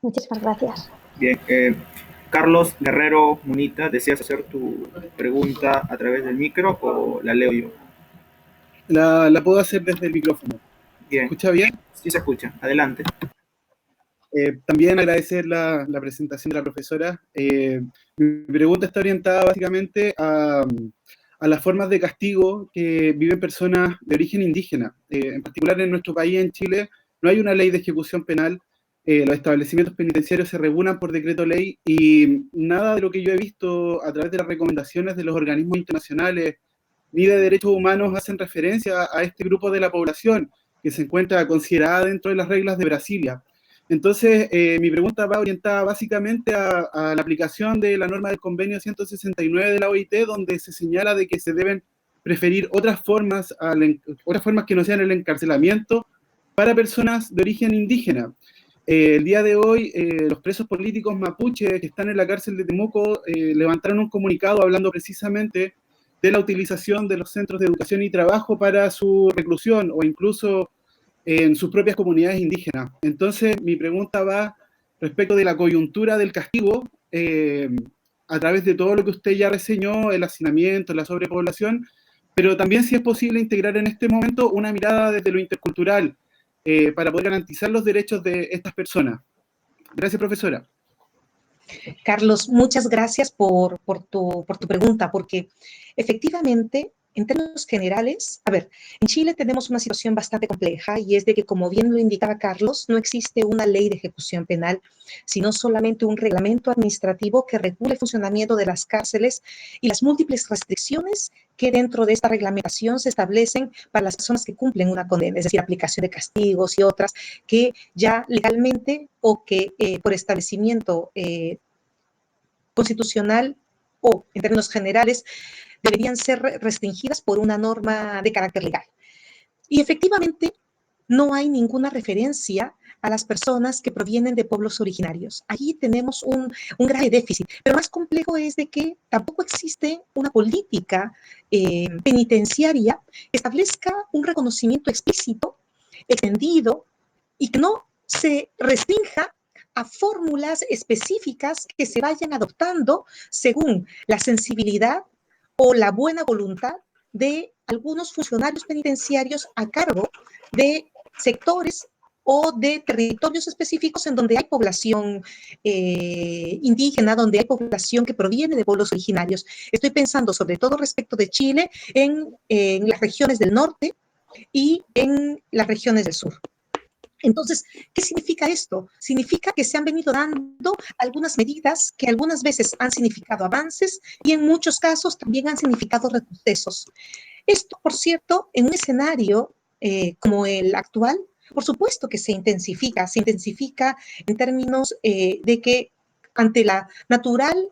Muchísimas gracias. Bien, Carlos Guerrero Munita, ¿deseas hacer tu pregunta a través del micro o la leo yo? La puedo hacer desde el micrófono. Bien. ¿Se escucha bien? Sí se escucha. Adelante. También agradecer la presentación de la profesora. Mi pregunta está orientada básicamente a las formas de castigo que viven personas de origen indígena. En particular en nuestro país, en Chile, no hay una ley de ejecución penal. Los establecimientos penitenciarios se regulan por decreto ley y nada de lo que yo he visto a través de las recomendaciones de los organismos internacionales ni de derechos humanos hacen referencia a este grupo de la población que se encuentra considerada dentro de las reglas de Brasilia. Entonces, mi pregunta va orientada básicamente a la aplicación de la norma del convenio 169 de la OIT, donde se señala de que se deben preferir otras formas que no sean el encarcelamiento para personas de origen indígena. El día de hoy, los presos políticos mapuche que están en la cárcel de Temuco levantaron un comunicado hablando precisamente de la utilización de los centros de educación y trabajo para su reclusión o incluso en sus propias comunidades indígenas. Entonces, mi pregunta va respecto de la coyuntura del castigo, a través de todo lo que usted ya reseñó, el hacinamiento, la sobrepoblación, pero también si es posible integrar en este momento una mirada desde lo intercultural para poder garantizar los derechos de estas personas. Gracias, profesora. Carlos, muchas gracias por tu pregunta, porque efectivamente, en términos generales, a ver, en Chile tenemos una situación bastante compleja y es de que, como bien lo indicaba Carlos, no existe una ley de ejecución penal, sino solamente un reglamento administrativo que regula el funcionamiento de las cárceles y las múltiples restricciones que dentro de esta reglamentación se establecen para las personas que cumplen una condena, es decir, aplicación de castigos y otras que ya legalmente o que por establecimiento constitucional o, en términos generales, deberían ser restringidas por una norma de carácter legal. Y efectivamente, no hay ninguna referencia a las personas que provienen de pueblos originarios. Allí tenemos un grave déficit, pero más complejo es de que tampoco existe una política penitenciaria que establezca un reconocimiento explícito, extendido, y que no se restrinja a fórmulas específicas que se vayan adoptando según la sensibilidad o la buena voluntad de algunos funcionarios penitenciarios a cargo de sectores o de territorios específicos en donde hay población indígena, donde hay población que proviene de pueblos originarios. Estoy pensando sobre todo respecto de Chile en las regiones del norte y en las regiones del sur. Entonces, ¿qué significa esto? Significa que se han venido dando algunas medidas que algunas veces han significado avances y en muchos casos también han significado retrocesos. Esto, por cierto, en un escenario como el actual, por supuesto que se intensifica en términos de que ante la natural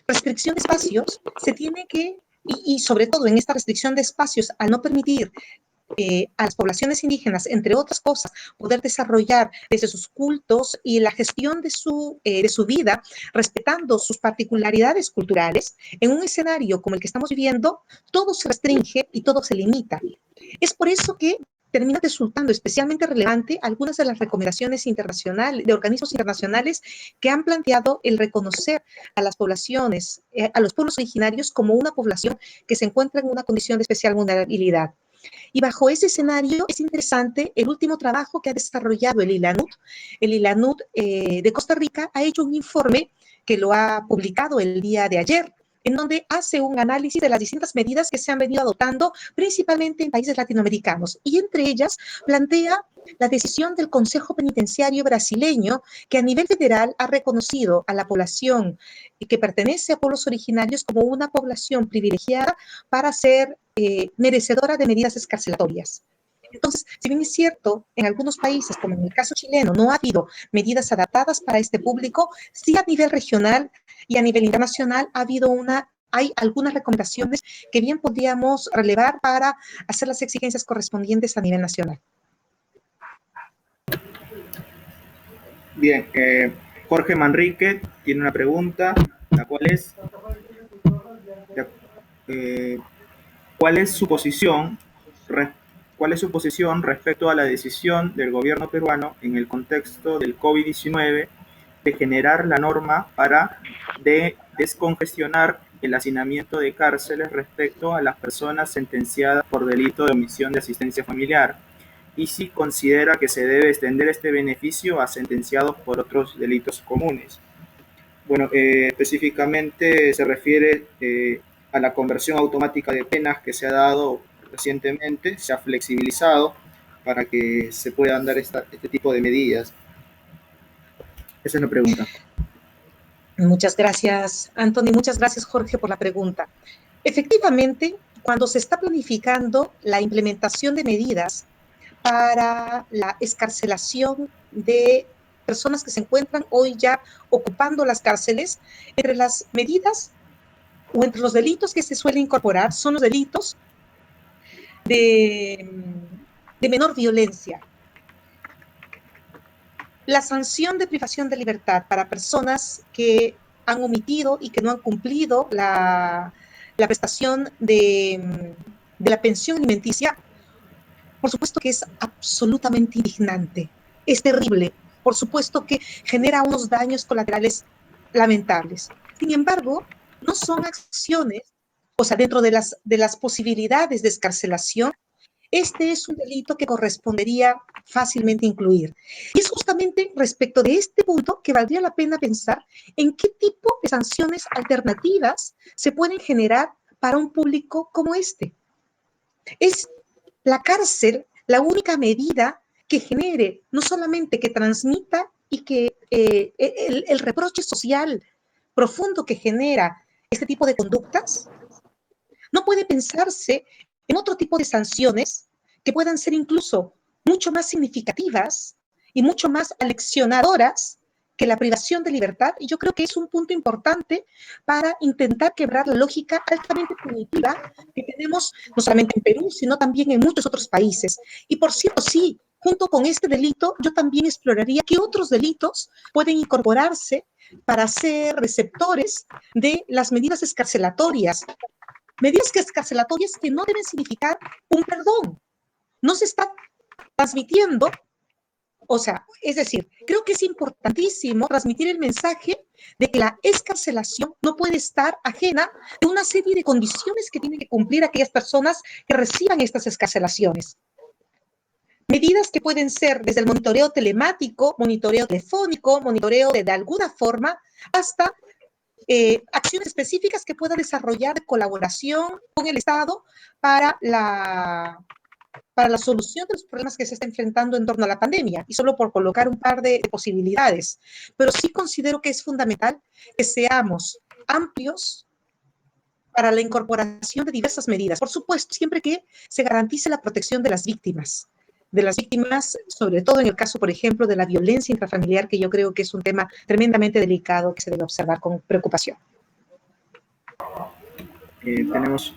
restricción de espacios se tiene que, y sobre todo en esta restricción de espacios, al no permitir a las poblaciones indígenas, entre otras cosas, poder desarrollar desde sus cultos y la gestión de su vida, respetando sus particularidades culturales, en un escenario como el que estamos viviendo, todo se restringe y todo se limita. Es por eso que termina resultando especialmente relevante algunas de las recomendaciones internacionales, de organismos internacionales que han planteado el reconocer a las poblaciones, a los pueblos originarios como una población que se encuentra en una condición de especial vulnerabilidad. Y bajo ese escenario es interesante el último trabajo que ha desarrollado el ILANUT. El ILANUT de Costa Rica ha hecho un informe que lo ha publicado el día de ayer, en donde hace un análisis de las distintas medidas que se han venido adoptando, principalmente en países latinoamericanos, y entre ellas plantea la decisión del Consejo Penitenciario brasileño, que a nivel federal ha reconocido a la población que pertenece a pueblos originarios como una población privilegiada para ser merecedora de medidas escarcelatorias. Entonces, si bien es cierto, en algunos países, como en el caso chileno, no ha habido medidas adaptadas para este público, sí a nivel regional y a nivel internacional hay algunas recomendaciones que bien podríamos relevar para hacer las exigencias correspondientes a nivel nacional. Bien, Jorge Manrique tiene una pregunta, la cual es, ¿cuál es su posición respecto a la decisión del gobierno peruano en el contexto del COVID-19 de generar la norma para descongestionar el hacinamiento de cárceles respecto a las personas sentenciadas por delito de omisión de asistencia familiar? Y si considera que se debe extender este beneficio a sentenciados por otros delitos comunes. Bueno, específicamente se refiere a la conversión automática de penas que se ha dado recientemente, se ha flexibilizado para que se puedan dar este tipo de medidas. Esa es la pregunta. Muchas gracias, Anthony. Muchas gracias, Jorge, por la pregunta. Efectivamente, cuando se está planificando la implementación de medidas para la excarcelación de personas que se encuentran hoy ya ocupando las cárceles, entre las medidas o entre los delitos que se suelen incorporar son los delitos de menor violencia. La sanción de privación de libertad para personas que han omitido y que no han cumplido la prestación de la pensión alimenticia, por supuesto que es absolutamente indignante, es terrible, por supuesto que genera unos daños colaterales lamentables. Sin embargo, no son acciones, o sea, dentro de las posibilidades de excarcelación, este es un delito que correspondería fácilmente incluir. Y es justamente respecto de este punto que valdría la pena pensar en qué tipo de sanciones alternativas se pueden generar para un público como este. Es la cárcel la única medida que genere, no solamente que transmita y que el reproche social profundo que genera este tipo de conductas, no puede pensarse en otro tipo de sanciones que puedan ser incluso mucho más significativas y mucho más aleccionadoras que la privación de libertad, y yo creo que es un punto importante para intentar quebrar la lógica altamente punitiva que tenemos no solamente en Perú, sino también en muchos otros países. Y por cierto, sí, junto con este delito, yo también exploraría qué otros delitos pueden incorporarse para ser receptores de las medidas escarcelatorias. Medidas escarcelatorias que no deben significar un perdón. No se está transmitiendo. O sea, es decir, creo que es importantísimo transmitir el mensaje de que la excarcelación no puede estar ajena de una serie de condiciones que tienen que cumplir aquellas personas que reciban estas excarcelaciones. Medidas que pueden ser desde el monitoreo telemático, monitoreo telefónico, monitoreo de alguna forma, hasta acciones específicas que pueda desarrollar de colaboración con el Estado para la solución de los problemas que se está enfrentando en torno a la pandemia, y solo por colocar un par de posibilidades. Pero sí considero que es fundamental que seamos amplios para la incorporación de diversas medidas. Por supuesto, siempre que se garantice la protección de las víctimas, sobre todo en el caso, por ejemplo, de la violencia intrafamiliar, que yo creo que es un tema tremendamente delicado que se debe observar con preocupación. Tenemos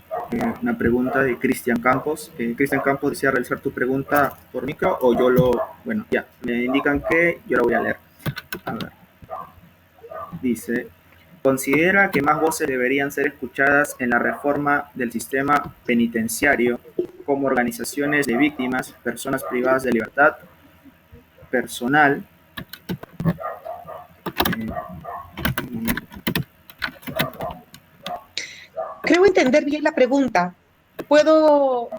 una pregunta de Cristian Campos. Cristian Campos, ¿desea realizar tu pregunta por micro o yo lo...? Bueno, ya, me indican que yo la voy a leer. A ver. Dice, ¿considera que más voces deberían ser escuchadas en la reforma del sistema penitenciario, como organizaciones de víctimas, personas privadas de libertad personal? Creo entender bien la pregunta. ¿Puedo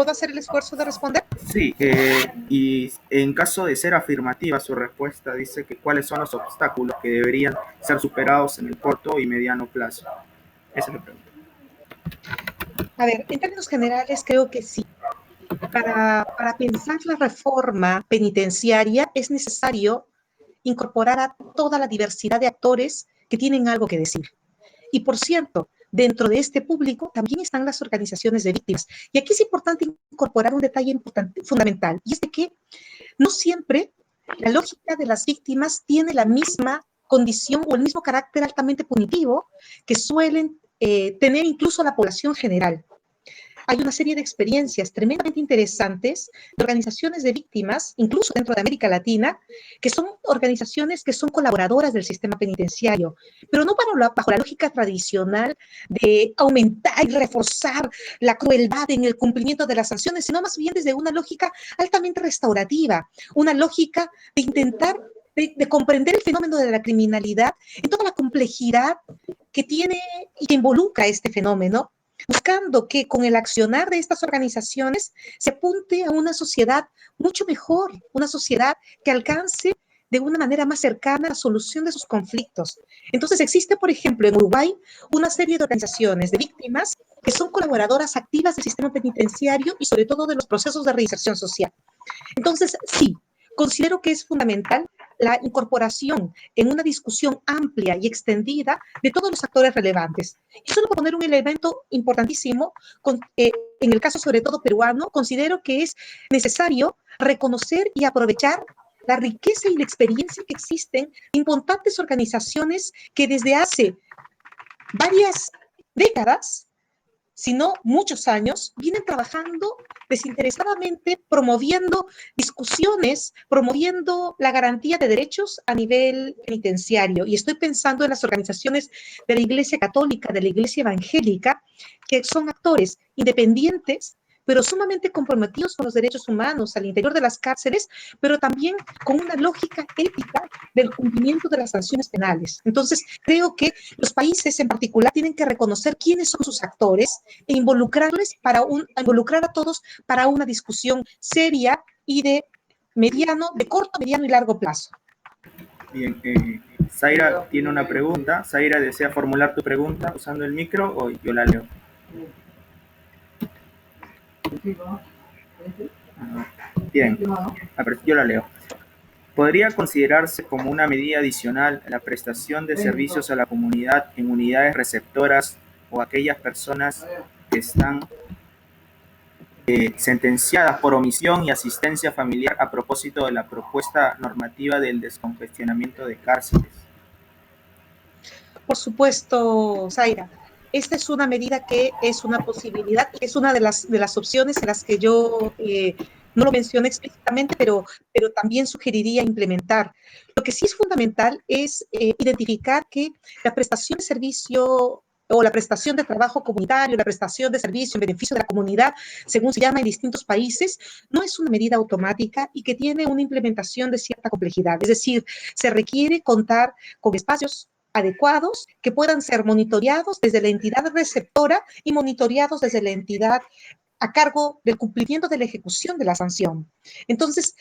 hacer el esfuerzo de responder? Sí, y en caso de ser afirmativa su respuesta, dice que cuáles son los obstáculos que deberían ser superados en el corto y mediano plazo. Esa es la pregunta. A ver, en términos generales creo que sí. Para pensar la reforma penitenciaria es necesario incorporar a toda la diversidad de actores que tienen algo que decir. Y por cierto, dentro de este público también están las organizaciones de víctimas. Y aquí es importante incorporar un detalle fundamental, y es de que no siempre la lógica de las víctimas tiene la misma condición o el mismo carácter altamente punitivo que suelen tener incluso la población general. Hay una serie de experiencias tremendamente interesantes de organizaciones de víctimas, incluso dentro de América Latina, que son organizaciones que son colaboradoras del sistema penitenciario, pero no bajo la lógica tradicional de aumentar y reforzar la crueldad en el cumplimiento de las sanciones, sino más bien desde una lógica altamente restaurativa, una lógica de intentar de comprender el fenómeno de la criminalidad en toda la complejidad que tiene y que involucra este fenómeno, buscando que con el accionar de estas organizaciones se apunte a una sociedad mucho mejor, una sociedad que alcance de una manera más cercana la solución de sus conflictos. Entonces existe, por ejemplo, en Uruguay una serie de organizaciones de víctimas que son colaboradoras activas del sistema penitenciario y sobre todo de los procesos de reinserción social. Entonces, sí, considero que es fundamental la incorporación en una discusión amplia y extendida de todos los actores relevantes. Y solo por poner un elemento importantísimo, en el caso sobre todo peruano, considero que es necesario reconocer y aprovechar la riqueza y la experiencia que existen en importantes organizaciones que desde hace varias décadas, sino muchos años, vienen trabajando desinteresadamente, promoviendo discusiones, promoviendo la garantía de derechos a nivel penitenciario. Y estoy pensando en las organizaciones de la Iglesia Católica, de la Iglesia Evangélica, que son actores independientes, pero sumamente comprometidos con los derechos humanos al interior de las cárceles, pero también con una lógica ética del cumplimiento de las sanciones penales. Entonces, creo que los países en particular tienen que reconocer quiénes son sus actores e involucrar a todos para una discusión seria y de corto, mediano y largo plazo. Bien, Zaira tiene una pregunta. Zaira, ¿desea formular tu pregunta usando el micro o yo la leo? Bien, a ver, yo la leo. ¿Podría considerarse como una medida adicional la prestación de servicios a la comunidad en unidades receptoras o aquellas personas que están sentenciadas por omisión y asistencia familiar a propósito de la propuesta normativa del descongestionamiento de cárceles. Por supuesto, Zaira. Esta es una medida que es una posibilidad, es una de las opciones en las que yo no lo mencioné explícitamente, pero también sugeriría implementar. Lo que sí es fundamental es identificar que la prestación de servicio o la prestación de trabajo comunitario, la prestación de servicio en beneficio de la comunidad, según se llama en distintos países, no es una medida automática y que tiene una implementación de cierta complejidad. Es decir, se requiere contar con espacios adecuados que puedan ser monitoreados desde la entidad receptora y monitoreados desde la entidad a cargo del cumplimiento de la ejecución de la sanción. Entonces,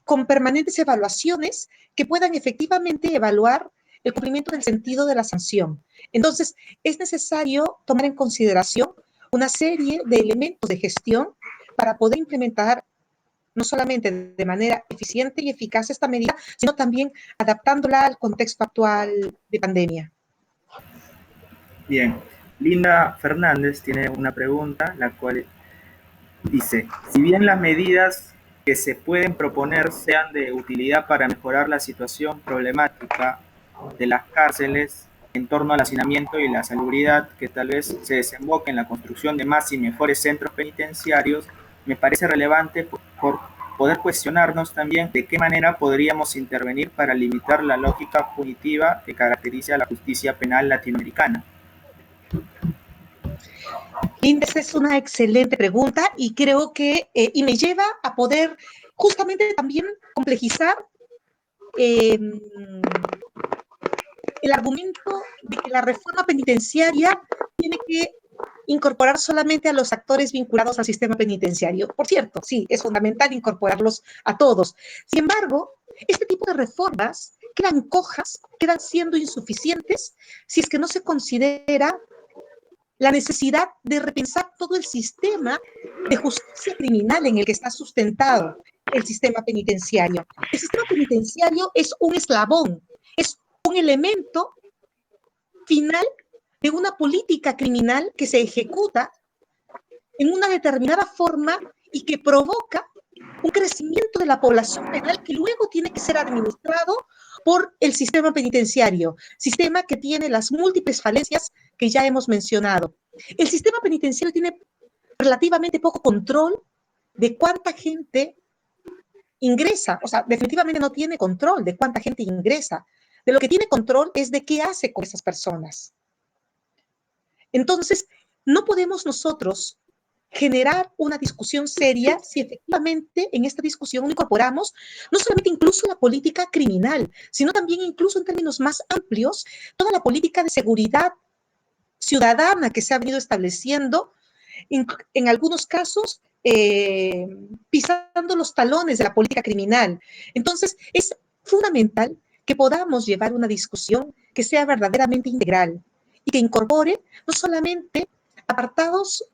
con permanentes evaluaciones que puedan efectivamente evaluar el cumplimiento del sentido de la sanción. Entonces, es necesario tomar en consideración una serie de elementos de gestión para poder implementar no solamente de manera eficiente y eficaz esta medida, sino también adaptándola al contexto actual de pandemia. Bien, Linda Fernández tiene una pregunta, la cual dice, si bien las medidas que se pueden proponer sean de utilidad para mejorar la situación problemática de las cárceles en torno al hacinamiento y la salubridad, que tal vez se desemboque en la construcción de más y mejores centros penitenciarios, me parece relevante por poder cuestionarnos también de qué manera podríamos intervenir para limitar la lógica punitiva que caracteriza a la justicia penal latinoamericana. Linda, esa es una excelente pregunta y creo que, y me lleva a poder justamente también complejizar el argumento de que la reforma penitenciaria tiene que incorporar solamente a los actores vinculados al sistema penitenciario. Por cierto, sí, es fundamental incorporarlos a todos. Sin embargo, este tipo de reformas quedan cojas, quedan siendo insuficientes si es que no se considera la necesidad de repensar todo el sistema de justicia criminal en el que está sustentado el sistema penitenciario. El sistema penitenciario es un eslabón, es un elemento final de una política criminal que se ejecuta en una determinada forma y que provoca un crecimiento de la población penal que luego tiene que ser administrado por el sistema penitenciario, sistema que tiene las múltiples falencias que ya hemos mencionado. El sistema penitenciario tiene relativamente poco control de cuánta gente ingresa, o sea, definitivamente no tiene control de cuánta gente ingresa. De lo que tiene control es de qué hace con esas personas. Entonces, no podemos nosotros generar una discusión seria si efectivamente en esta discusión incorporamos no solamente incluso la política criminal, sino también incluso en términos más amplios, toda la política de seguridad ciudadana que se ha venido estableciendo, en algunos casos pisando los talones de la política criminal. Entonces, es fundamental que podamos llevar una discusión que sea verdaderamente integral y que incorpore no solamente apartados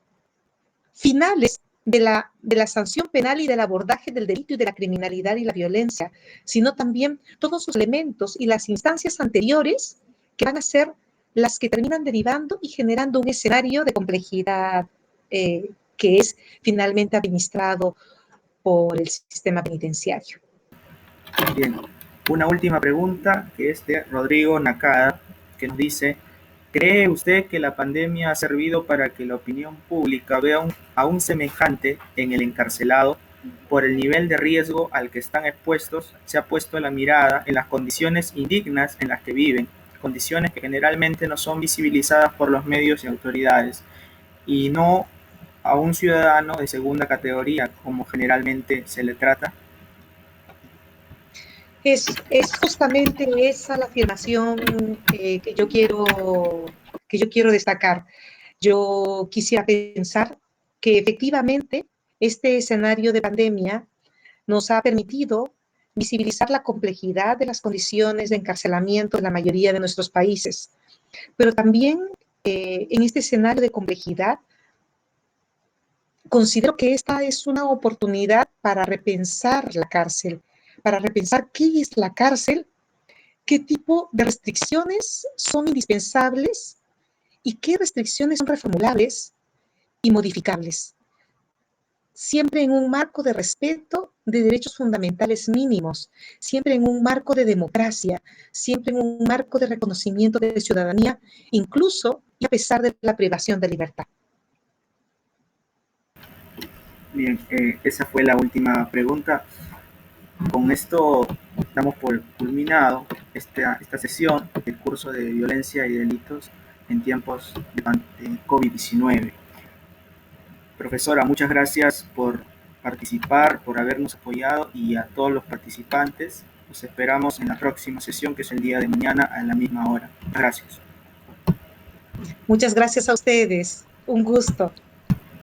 finales de la sanción penal y del abordaje del delito y de la criminalidad y la violencia, sino también todos los elementos y las instancias anteriores que van a ser las que terminan derivando y generando un escenario de complejidad que es finalmente administrado por el sistema penitenciario. Bien, una última pregunta que es de Rodrigo Nakada, que nos dice, ¿cree usted que la pandemia ha servido para que la opinión pública vea a un semejante en el encarcelado? Por el nivel de riesgo al que están expuestos, se ha puesto la mirada en las condiciones indignas en las que viven, condiciones que generalmente no son visibilizadas por los medios y autoridades, y no a un ciudadano de segunda categoría, como generalmente se le trata. Es justamente esa la afirmación que yo quiero destacar. Yo quisiera pensar que efectivamente este escenario de pandemia nos ha permitido visibilizar la complejidad de las condiciones de encarcelamiento en la mayoría de nuestros países, pero también en este escenario de complejidad considero que esta es una oportunidad para repensar la cárcel, para repensar qué es la cárcel, qué tipo de restricciones son indispensables y qué restricciones son reformulables y modificables. siempre en un marco de respeto de derechos fundamentales mínimos, siempre en un marco de democracia, siempre en un marco de reconocimiento de ciudadanía, incluso y a pesar de la privación de libertad. Bien, esa fue la última pregunta. Con esto damos por culminado esta sesión del curso de violencia y delitos en tiempos de COVID-19. Profesora, muchas gracias por participar, por habernos apoyado, y a todos los participantes. Los esperamos en la próxima sesión, que es el día de mañana a la misma hora. Gracias. Muchas gracias a ustedes. Un gusto.